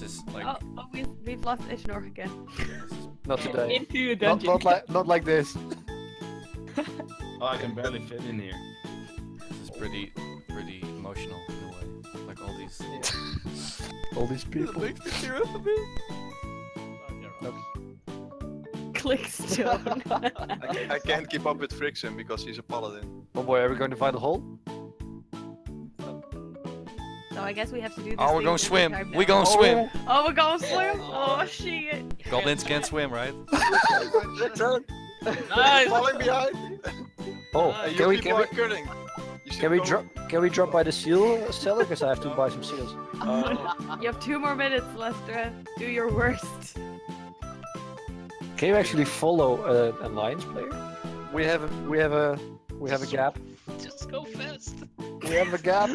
is like. Oh, we've lost Ishnor again. Not today. Into a dungeon. Not like this. Oh, I can barely fit in here. This is pretty emotional in a way. Like all these. All these people. Clickstone. I can't keep up with Friction because he's a paladin. Oh boy, are we going to find a hole? So I guess we have to do this. Oh, we're thing going every swim. time We now. going swim. Oh, we're going swim. Oh shit. Goblins can't swim, right? Nice! Falling behind. Oh, You can we people are cutting. You should go- Can we drop by the seal seller? Because I have to buy some seals. You have 2 more minutes, Lestra. Do your worst. Can you actually follow an alliance player? We have a gap. Just go fast! We have a gap.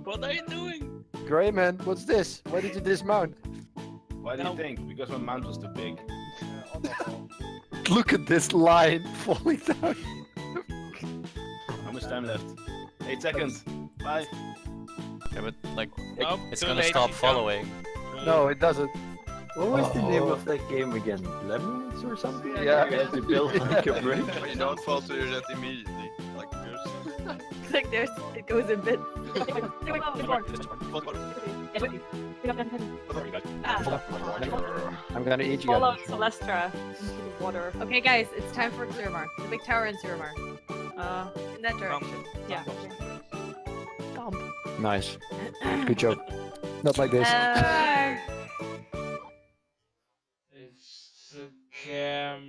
What are you doing? Greyman, what's this? Why did you dismount? Why do you think? Because my mount was too big. Look at this line falling down. How much time left? 8 seconds. Bye. Yeah, but like Nope, it's too gonna late, stop you go. following. No, it doesn't. What was the name Uh-oh. of that game again? Lemmings or something? Yeah. You had to build like a bridge. But you don't fall to your death immediately. Like yours. Like there's, it goes in bits. I'm gonna eat you Follow guys. Celestra into the water. Okay, guys, it's time for Zurmar. The big tower in Zurmar. In that direction. Yeah. Nice. Good job. Not like this. It's a cam.